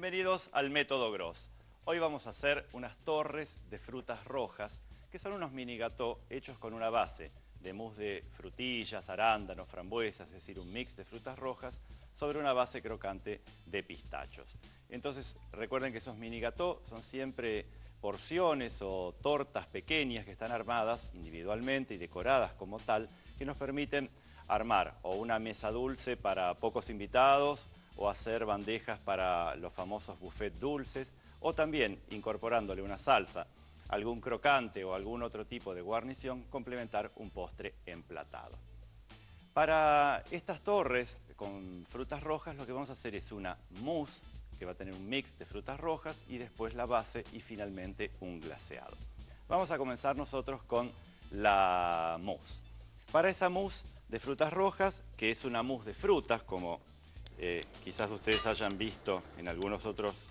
Bienvenidos al método Gros. Hoy vamos a hacer unas torres de frutas rojas, que son unos mini gâteaux hechos con una base de mousse de frutillas, arándanos, frambuesas, es decir, un mix de frutas rojas sobre una base crocante de pistachos. Entonces, recuerden que esos mini gâteaux son siempre porciones o tortas pequeñas que están armadas individualmente y decoradas como tal, que nos permiten armar o una mesa dulce para pocos invitados o hacer bandejas para los famosos buffets dulces, o también incorporándole una salsa, algún crocante o algún otro tipo de guarnición, complementar un postre emplatado. Para estas torres con frutas rojas lo que vamos a hacer es una mousse que va a tener un mix de frutas rojas y después la base y finalmente un glaseado. Vamos a comenzar nosotros con la mousse. Para esa mousse de frutas rojas, que es una mousse de frutas, como quizás ustedes hayan visto en algunos otros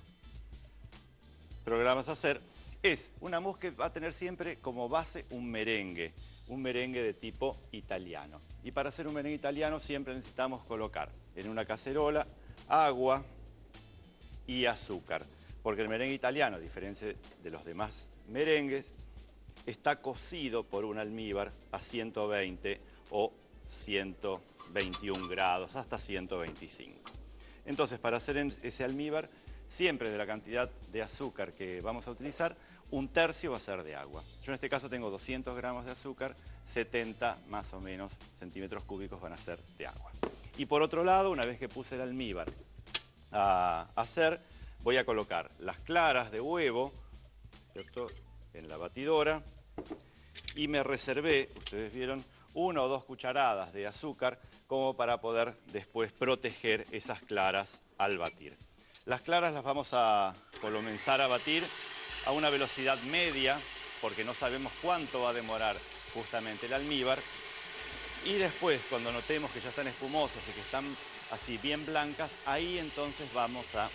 programas hacer, es una mousse que va a tener siempre como base un merengue de tipo italiano. Y para hacer un merengue italiano siempre necesitamos colocar en una cacerola agua y azúcar, porque el merengue italiano, a diferencia de los demás merengues, está cocido por un almíbar a 120 o 121 grados, hasta 125. Entonces, para hacer ese almíbar, siempre de la cantidad de azúcar que vamos a utilizar, un tercio va a ser de agua. Yo en este caso tengo 200 gramos de azúcar, 70 más o menos centímetros cúbicos van a ser de agua. Y por otro lado, una vez que puse el almíbar a hacer, voy a colocar las claras de huevo, ¿cierto?, en la batidora, y me reservé, ustedes vieron, 1 o 2 cucharadas de azúcar como para poder después proteger esas claras al batir. Las claras las vamos a comenzar a batir a una velocidad media, porque no sabemos cuánto va a demorar justamente el almíbar. Y después, cuando notemos que ya están espumosas y que están así bien blancas, ahí entonces vamos a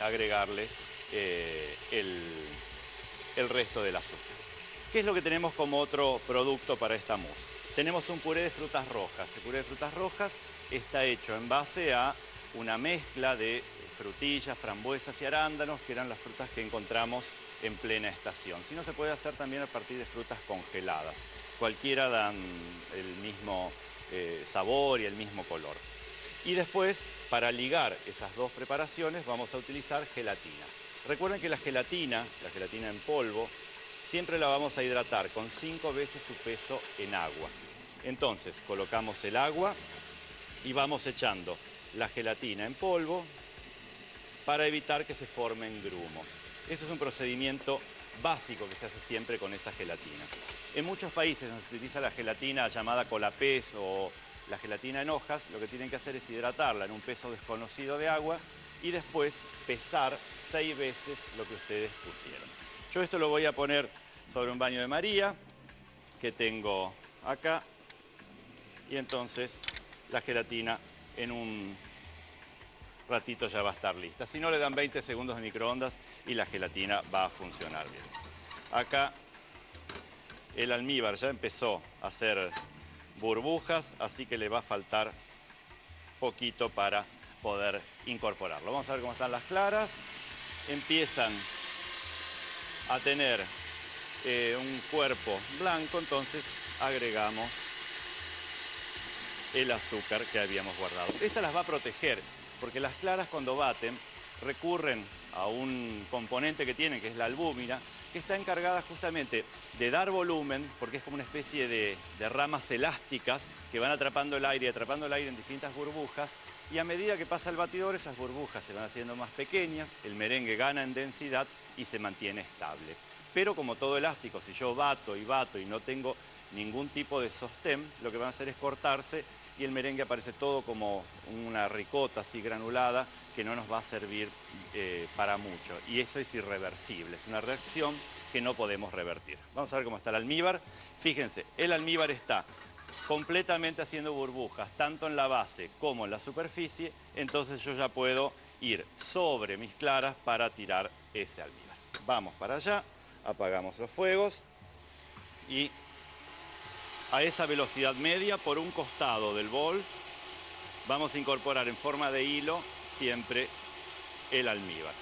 agregarles el resto del azúcar. ¿Qué es lo que tenemos como otro producto para esta mousse? Tenemos un puré de frutas rojas. El puré de frutas rojas está hecho en base a una mezcla de frutillas, frambuesas y arándanos, que eran las frutas que encontramos en plena estación. Si no, se puede hacer también a partir de frutas congeladas. Cualquiera dan el mismo sabor y el mismo color. Y después, para ligar esas dos preparaciones, vamos a utilizar gelatina. Recuerden que la gelatina en polvo, siempre la vamos a hidratar con 5 veces su peso en agua. Entonces, colocamos el agua y vamos echando la gelatina en polvo para evitar que se formen grumos. Este es un procedimiento básico que se hace siempre con esa gelatina. En muchos países donde se utiliza la gelatina llamada colapés o la gelatina en hojas, lo que tienen que hacer es hidratarla en un peso desconocido de agua y después pesar 6 veces lo que ustedes pusieron. Yo esto lo voy a poner sobre un baño de María que tengo acá y entonces la gelatina en un ratito ya va a estar lista. Si no, le dan 20 segundos de microondas y la gelatina va a funcionar bien. Acá el almíbar ya empezó a hacer burbujas, así que le va a faltar poquito para poder incorporarlo. Vamos a ver cómo están las claras. Empiezan a tener un cuerpo blanco, entonces agregamos el azúcar que habíamos guardado. Esta las va a proteger, porque las claras cuando baten recurren a un componente que tienen, que es la albúmina, que está encargada justamente de dar volumen, porque es como una especie de ramas elásticas que van atrapando el aire en distintas burbujas, y a medida que pasa el batidor esas burbujas se van haciendo más pequeñas, el merengue gana en densidad y se mantiene estable. Pero como todo elástico, si yo bato y no tengo ningún tipo de sostén, lo que van a hacer es cortarse y el merengue aparece todo como una ricota así granulada que no nos va a servir para mucho. Y eso es irreversible, es una reacción que no podemos revertir. Vamos a ver cómo está el almíbar. Fíjense, el almíbar está completamente haciendo burbujas, tanto en la base como en la superficie, entonces yo ya puedo ir sobre mis claras para tirar ese almíbar. Vamos para allá, apagamos los fuegos y a esa velocidad media por un costado del bol vamos a incorporar en forma de hilo siempre el almíbar.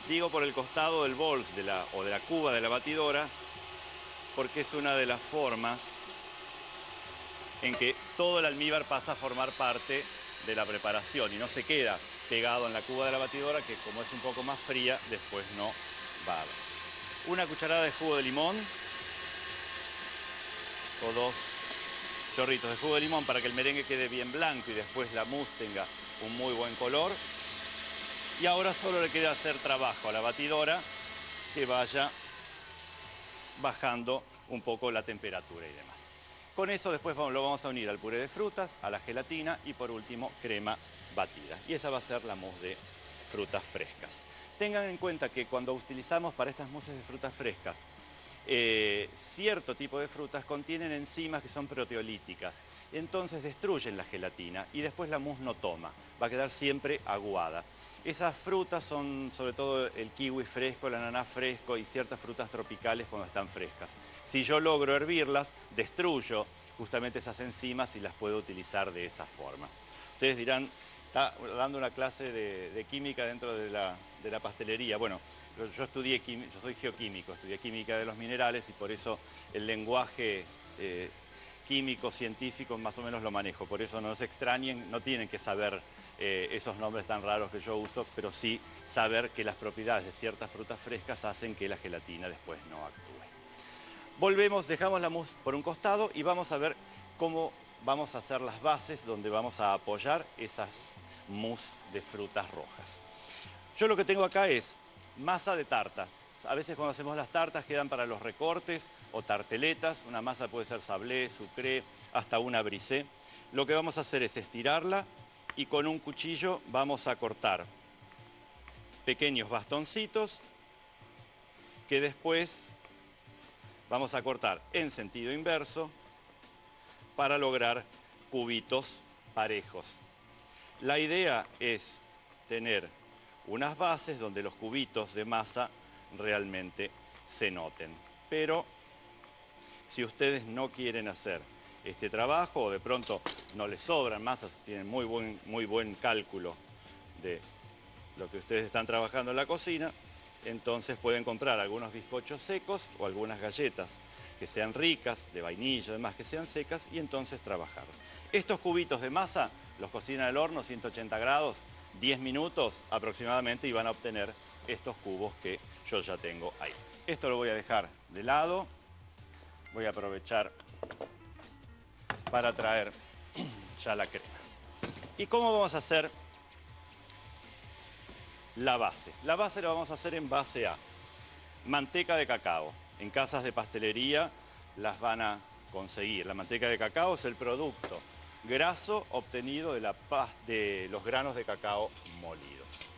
Digo por el costado del bols o de la cuba de la batidora, porque es una de las formas en que todo el almíbar pasa a formar parte de la preparación y no se queda pegado en la cuba de la batidora, que como es un poco más fría, después no va a haber. Una cucharada de jugo de limón o 2 chorritos de jugo de limón para que el merengue quede bien blanco y después la mousse tenga un muy buen color. Y ahora solo le queda hacer trabajo a la batidora que vaya bajando un poco la temperatura y demás. Con eso después lo vamos a unir al puré de frutas, a la gelatina y por último crema batida. Y esa va a ser la mousse de frutas frescas. Tengan en cuenta que cuando utilizamos para estas mousses de frutas frescas, cierto tipo de frutas contienen enzimas que son proteolíticas, entonces destruyen la gelatina y después la mousse no toma, va a quedar siempre aguada. Esas frutas son sobre todo el kiwi fresco, el ananá fresco y ciertas frutas tropicales cuando están frescas. Si yo logro hervirlas, destruyo justamente esas enzimas y las puedo utilizar de esa forma. Ustedes dirán, está dando una clase de química dentro de la pastelería. Bueno, yo soy geoquímico, estudié química de los minerales y por eso el lenguaje químico, científico, más o menos lo manejo. Por eso no se extrañen, no tienen que saber esos nombres tan raros que yo uso, pero sí saber que las propiedades de ciertas frutas frescas hacen que la gelatina después no actúe. Volvemos, dejamos la mousse por un costado y vamos a ver cómo vamos a hacer las bases donde vamos a apoyar esas mousse de frutas rojas. Yo lo que tengo acá es masa de tarta. A veces cuando hacemos las tartas quedan para los recortes o tarteletas. Una masa puede ser sablé, sucré, hasta una brisée. Lo que vamos a hacer es estirarla y con un cuchillo vamos a cortar pequeños bastoncitos que después vamos a cortar en sentido inverso para lograr cubitos parejos. La idea es tener unas bases donde los cubitos de masa realmente se noten. Pero si ustedes no quieren hacer este trabajo o de pronto no les sobran masas, tienen muy buen cálculo de lo que ustedes están trabajando en la cocina, entonces pueden comprar algunos bizcochos secos o algunas galletas que sean ricas, de vainilla, además que sean secas, y entonces trabajarlos. Estos cubitos de masa los cocinan al horno, 180 grados, 10 minutos aproximadamente, y van a obtener estos cubos que yo ya tengo ahí. Esto lo voy a dejar de lado. Voy a aprovechar para traer ya la crema. ¿Y cómo vamos a hacer la base? La base la vamos a hacer en base a manteca de cacao. En casas de pastelería las van a conseguir. La manteca de cacao es el producto graso obtenido de los granos de cacao molidos.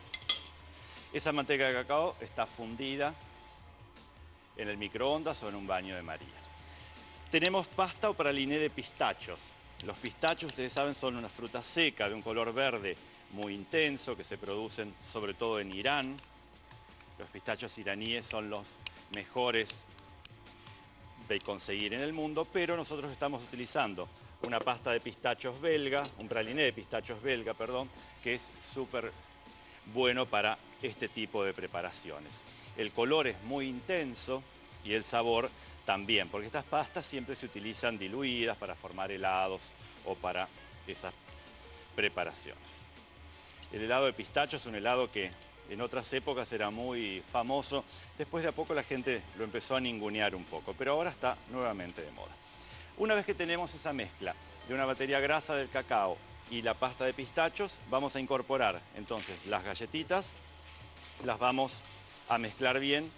Esa manteca de cacao está fundida en el microondas o en un baño de María. Tenemos pasta o praliné de pistachos. Los pistachos, ustedes saben, son una fruta seca de un color verde muy intenso que se producen sobre todo en Irán. Los pistachos iraníes son los mejores de conseguir en el mundo, pero nosotros estamos utilizando una pasta de pistachos belga, un praliné de pistachos belga, perdón, que es súper bueno para este tipo de preparaciones. El color es muy intenso y el sabor también, porque estas pastas siempre se utilizan diluidas para formar helados o para esas preparaciones. El helado de pistacho es un helado que en otras épocas era muy famoso. Después de a poco la gente lo empezó a ningunear un poco, pero ahora está nuevamente de moda. Una vez que tenemos esa mezcla de una materia grasa del cacao y la pasta de pistachos, vamos a incorporar entonces las galletitas, las vamos a mezclar bien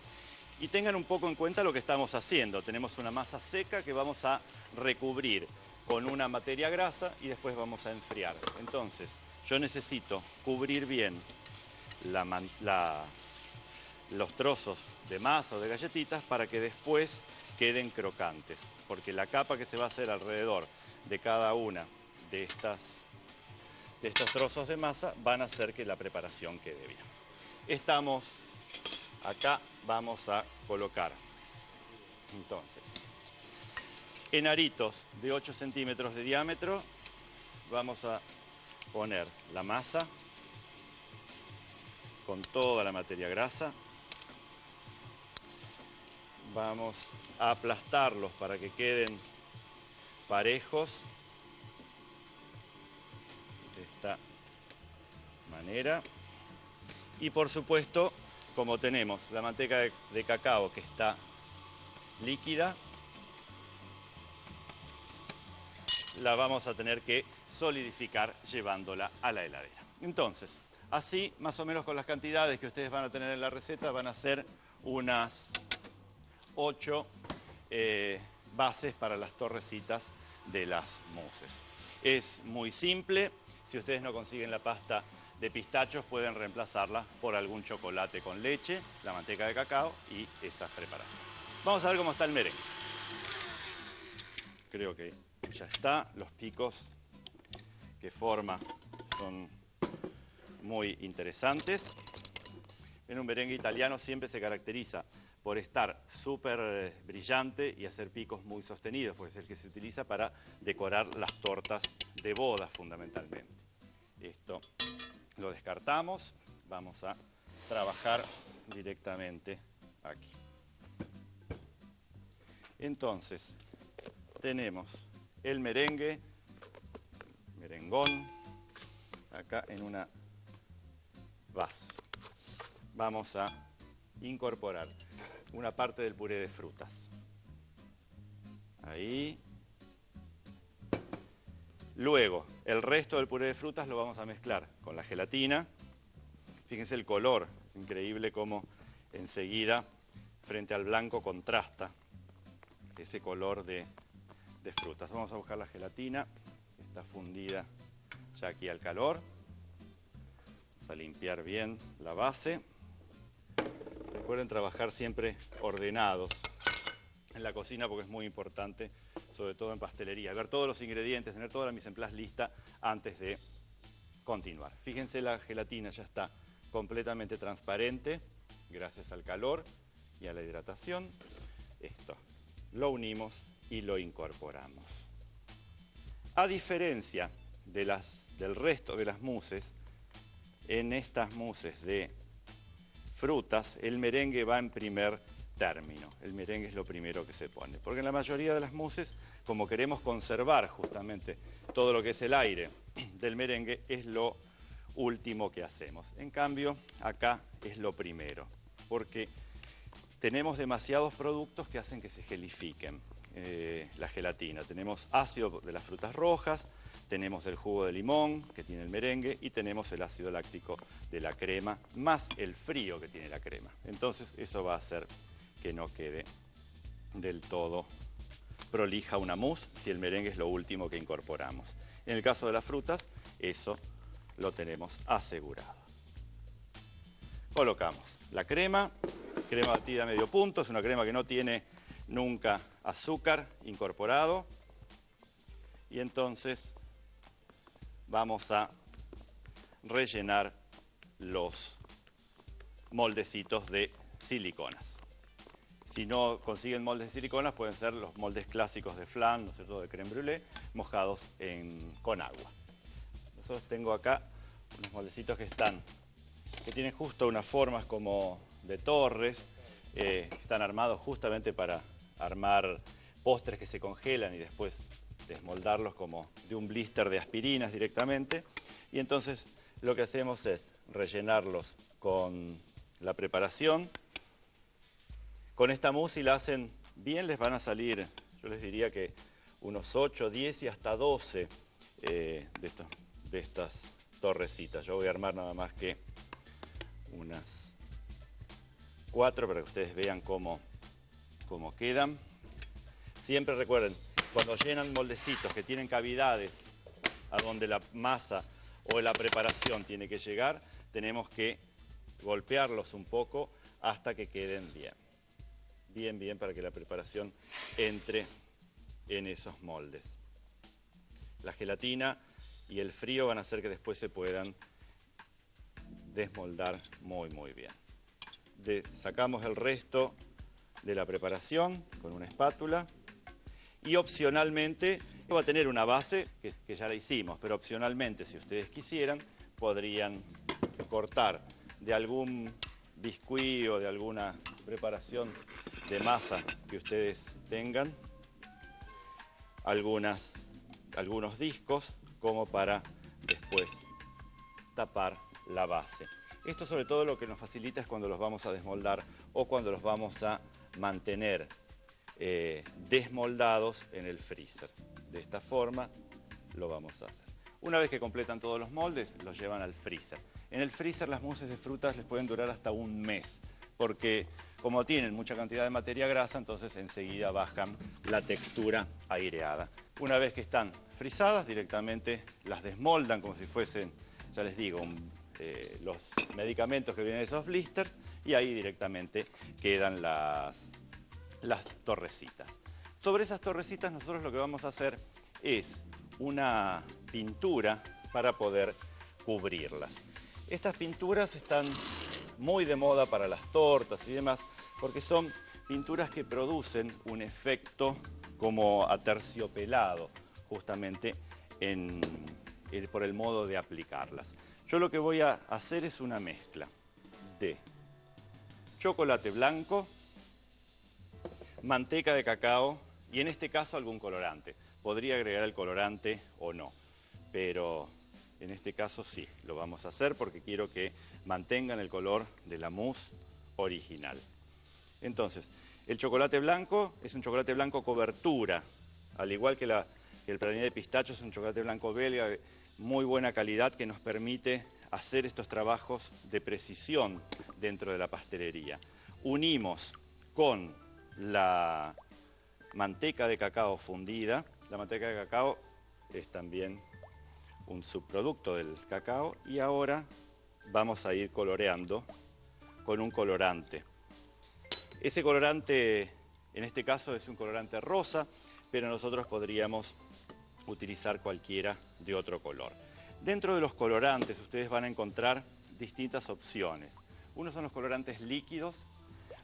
y tengan un poco en cuenta lo que estamos haciendo. Tenemos una masa seca que vamos a recubrir con una materia grasa y después vamos a enfriar. Entonces, yo necesito cubrir bien los trozos de masa o de galletitas para que después queden crocantes, porque la capa que se va a hacer alrededor de cada una de estos trozos de masa van a hacer que la preparación quede bien. Estamos acá, vamos a colocar entonces en aritos de 8 centímetros de diámetro, vamos a poner la masa con toda la materia grasa. Vamos a aplastarlos para que queden parejos. De esta manera. Y por supuesto, como tenemos la manteca de cacao que está líquida, la vamos a tener que solidificar llevándola a la heladera. Entonces, así más o menos con las cantidades que ustedes van a tener en la receta van a ser unas 8 bases para las torrecitas de las mousses. Es muy simple. Si ustedes no consiguen la pasta de pistachos, pueden reemplazarla por algún chocolate con leche, la manteca de cacao y esas preparaciones. Vamos a ver cómo está el merengue. Creo que ya está. Los picos que forma son muy interesantes. En un merengue italiano siempre se caracteriza por estar súper brillante y hacer picos muy sostenidos, porque es el que se utiliza para decorar las tortas de boda fundamentalmente. Esto lo descartamos, vamos a trabajar directamente aquí. Entonces, tenemos el merengue, merengón, acá en una base. Vamos a incorporar una parte del puré de frutas. Ahí. Luego, el resto del puré de frutas lo vamos a mezclar con la gelatina. Fíjense el color, es increíble cómo enseguida frente al blanco contrasta ese color de frutas. Vamos a buscar la gelatina, que está fundida ya aquí al calor. Vamos a limpiar bien la base. Recuerden trabajar siempre ordenados en la cocina porque es muy importante, sobre todo en pastelería, ver todos los ingredientes, tener toda la mise en place lista antes de continuar. Fíjense, la gelatina ya está completamente transparente gracias al calor y a la hidratación. Esto lo unimos y lo incorporamos. A diferencia del resto de las mousses, en estas mousses de frutas, el merengue va en primer término. El merengue es lo primero que se pone. Porque en la mayoría de las mousses, como queremos conservar justamente todo lo que es el aire del merengue, es lo último que hacemos. En cambio, acá es lo primero. Porque tenemos demasiados productos que hacen que se gelifiquen la gelatina. Tenemos ácido de las frutas rojas, tenemos el jugo de limón que tiene el merengue y tenemos el ácido láctico de la crema, más el frío que tiene la crema. Entonces eso va a hacer que no quede del todo prolija una mousse si el merengue es lo último que incorporamos. En el caso de las frutas, eso lo tenemos asegurado. Colocamos la crema batida a medio punto, es una crema que no tiene nunca azúcar incorporado. Y entonces vamos a rellenar los moldecitos de siliconas. Si no consiguen moldes de siliconas, pueden ser los moldes clásicos de flan, ¿no es cierto?, de crème brûlée, mojados con agua. Nosotros tengo acá unos moldecitos que tienen justo unas formas como de torres, que están armados justamente para armar postres que se congelan y después desmoldarlos como de un blister de aspirinas directamente. Y entonces lo que hacemos es rellenarlos con la preparación. Con esta mousse, si la hacen bien, les van a salir, yo les diría que unos 8, 10 y hasta 12 de estas torrecitas. Yo voy a armar nada más que unas 4 para que ustedes vean cómo quedan. Siempre recuerden, cuando llenan moldecitos que tienen cavidades a donde la masa o la preparación tiene que llegar, tenemos que golpearlos un poco hasta que queden bien. Bien para que la preparación entre en esos moldes. La gelatina y el frío van a hacer que después se puedan desmoldar muy bien. Sacamos el resto de la preparación con una espátula y opcionalmente va a tener una base que ya la hicimos, pero opcionalmente, si ustedes quisieran, podrían cortar de algún biscuit o de alguna preparación de masa que ustedes tengan, algunos discos como para después tapar la base. Esto sobre todo lo que nos facilita es cuando los vamos a desmoldar o cuando los vamos a mantener desmoldados en el freezer. De esta forma lo vamos a hacer. Una vez que completan todos los moldes, los llevan al freezer. En el freezer las mousses de frutas les pueden durar hasta un mes, porque como tienen mucha cantidad de materia grasa, entonces enseguida bajan la textura aireada. Una vez que están frisadas, directamente las desmoldan como si fuesen, ya les digo, los medicamentos que vienen de esos blisters, y ahí directamente quedan las torrecitas. Sobre esas torrecitas nosotros lo que vamos a hacer es una pintura para poder cubrirlas. Estas pinturas están muy de moda para las tortas y demás, porque son pinturas que producen un efecto como aterciopelado, justamente por el modo de aplicarlas. Yo lo que voy a hacer es una mezcla de chocolate blanco, manteca de cacao y en este caso algún colorante. Podría agregar el colorante o no, pero en este caso sí, lo vamos a hacer porque quiero que mantengan el color de la mousse original. Entonces, el chocolate blanco es un chocolate blanco cobertura, al igual que el praliné de pistacho es un chocolate blanco belga de muy buena calidad que nos permite hacer estos trabajos de precisión dentro de la pastelería. Unimos con la manteca de cacao fundida. La manteca de cacao es también un subproducto del cacao y ahora vamos a ir coloreando con un colorante. Ese colorante en este caso es un colorante rosa, pero nosotros podríamos utilizar cualquiera de otro color. Dentro de los colorantes ustedes van a encontrar distintas opciones. Unos son los colorantes líquidos,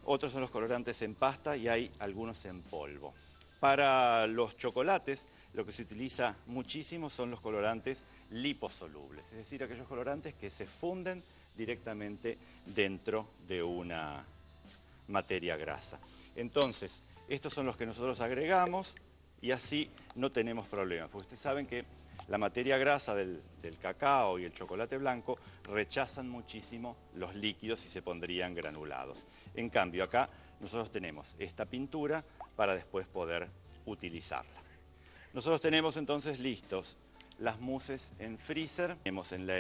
otros son los colorantes en pasta y hay algunos en polvo. Para los chocolates lo que se utiliza muchísimo son los colorantes liposolubles, es decir, aquellos colorantes que se funden directamente dentro de una materia grasa. Entonces, estos son los que nosotros agregamos y así no tenemos problemas, porque ustedes saben que la materia grasa del cacao y el chocolate blanco rechazan muchísimo los líquidos y se pondrían granulados. En cambio, acá nosotros tenemos esta pintura para después poder utilizarla. Nosotros tenemos entonces listos las mousses en freezer, tenemos en la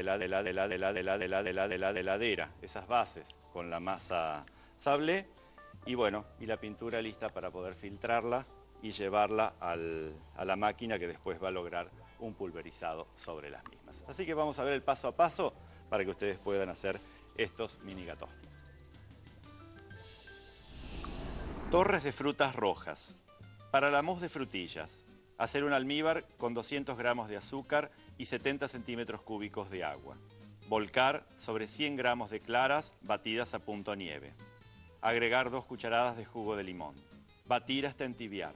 heladera esas bases con la masa sablé y bueno, y la pintura lista para poder filtrarla y llevarla a la máquina que después va a lograr un pulverizado sobre las mismas. Así que vamos a ver el paso a paso para que ustedes puedan hacer estos mini gâteaux. Torres de frutas rojas. Para la mousse de frutillas, hacer un almíbar con 200 gramos de azúcar y 70 centímetros cúbicos de agua. Volcar sobre 100 gramos de claras batidas a punto nieve. Agregar 2 cucharadas de jugo de limón. Batir hasta entibiar.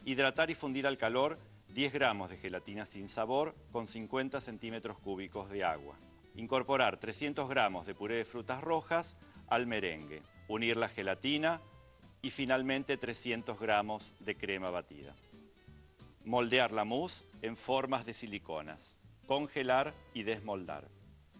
Hidratar y fundir al calor 10 gramos de gelatina sin sabor con 50 centímetros cúbicos de agua. Incorporar 300 gramos de puré de frutas rojas al merengue. Unir la gelatina y finalmente 300 gramos de crema batida. Moldear la mousse en formas de siliconas. Congelar y desmoldar.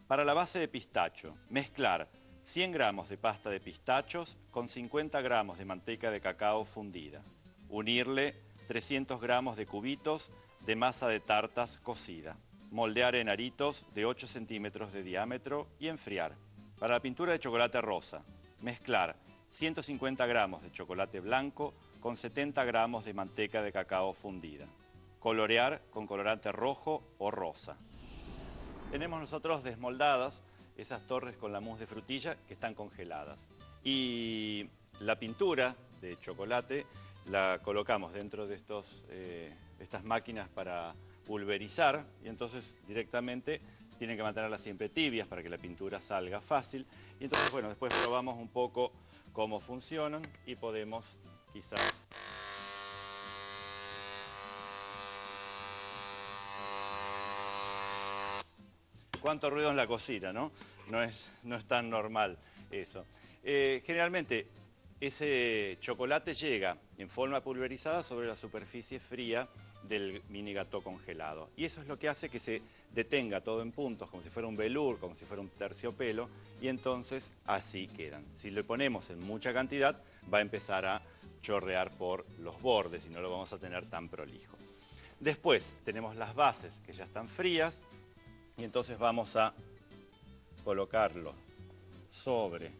Para la base de pistacho, mezclar 100 gramos de pasta de pistachos con 50 gramos de manteca de cacao fundida. Unirle 300 gramos de cubitos de masa de tartas cocida. Moldear en aritos de 8 centímetros de diámetro y enfriar. Para la pintura de chocolate rosa, mezclar 150 gramos de chocolate blanco con 70 gramos de manteca de cacao fundida. Colorear con colorante rojo o rosa. Tenemos nosotros desmoldadas esas torres con la mousse de frutilla que están congeladas. Y la pintura de chocolate la colocamos dentro de estas máquinas para pulverizar y entonces directamente tienen que mantenerlas siempre tibias para que la pintura salga fácil. Y entonces, bueno, después probamos un poco cómo funcionan y podemos quizás cuánto ruido en la cocina, ¿no? No es tan normal eso. Generalmente ese chocolate llega en forma pulverizada sobre la superficie fría del mini gâteau congelado. Y eso es lo que hace que se detenga todo en puntos, como si fuera un velour, como si fuera un terciopelo, y entonces así quedan. Si le ponemos en mucha cantidad, va a empezar a chorrear por los bordes y no lo vamos a tener tan prolijo. Después tenemos las bases que ya están frías y entonces vamos a colocarlo sobre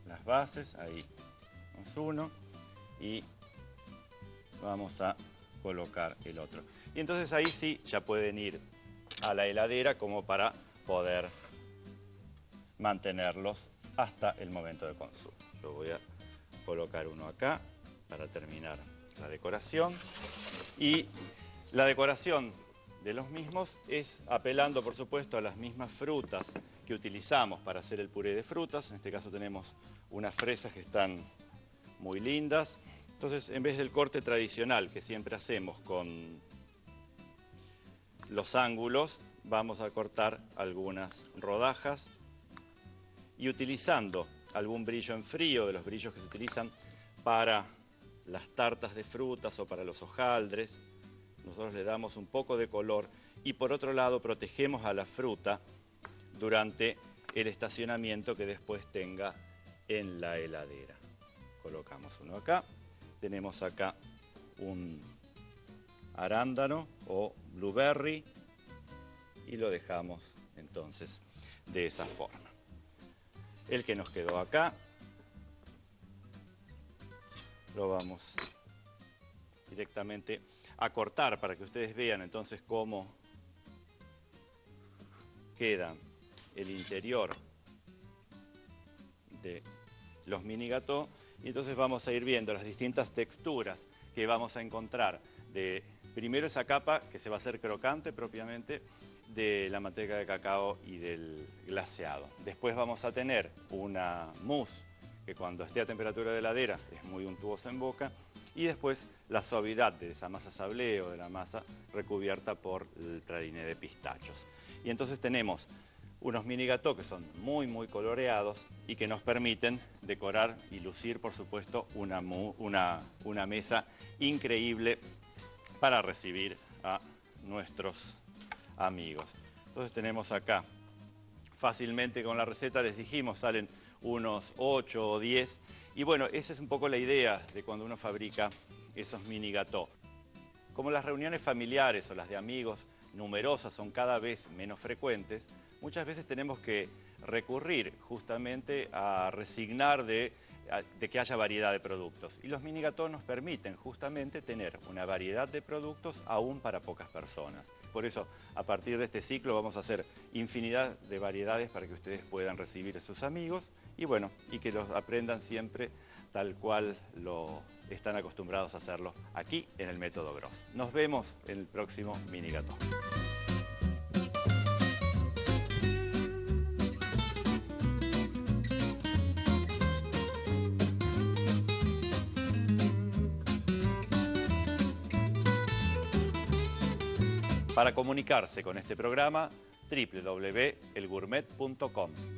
las bases, ahí tenemos uno y vamos a colocar el otro. Y entonces ahí sí ya pueden ir a la heladera como para poder mantenerlos hasta el momento de consumo. Yo voy a colocar uno acá para terminar la decoración. Y la decoración de los mismos es apelando, por supuesto, a las mismas frutas que utilizamos para hacer el puré de frutas. En este caso tenemos unas fresas que están muy lindas. Entonces, en vez del corte tradicional que siempre hacemos con los ángulos, vamos a cortar algunas rodajas y utilizando algún brillo en frío, de los brillos que se utilizan para las tartas de frutas o para los hojaldres, nosotros le damos un poco de color y por otro lado protegemos a la fruta durante el estacionamiento que después tenga en la heladera. Colocamos uno acá, tenemos acá un arándano o blueberry y lo dejamos entonces de esa forma. El que nos quedó acá lo vamos directamente a cortar para que ustedes vean entonces cómo queda el interior de los mini gâteaux. Y entonces vamos a ir viendo las distintas texturas que vamos a encontrar de primero esa capa que se va a hacer crocante propiamente de la manteca de cacao y del glaseado. Después vamos a tener una mousse que cuando esté a temperatura de heladera es muy untuosa en boca, y después la suavidad de esa masa sablé o de la masa recubierta por el praliné de pistachos. Y entonces tenemos unos mini gâteaux que son muy coloreados y que nos permiten decorar y lucir, por supuesto, una mesa increíble para recibir a nuestros amigos. Entonces tenemos acá, fácilmente con la receta les dijimos, salen unos 8 o 10. Y bueno, esa es un poco la idea de cuando uno fabrica esos mini gâteaux. Como las reuniones familiares o las de amigos numerosas son cada vez menos frecuentes, muchas veces tenemos que recurrir justamente a resignar de que haya variedad de productos. Y los mini gâteaux nos permiten justamente tener una variedad de productos aún para pocas personas. Por eso, a partir de este ciclo vamos a hacer infinidad de variedades para que ustedes puedan recibir a sus amigos y bueno, y que los aprendan siempre tal cual lo están acostumbrados a hacerlo aquí en el Método Gros. Nos vemos en el próximo mini gâteau. Para comunicarse con este programa, www.elgourmet.com.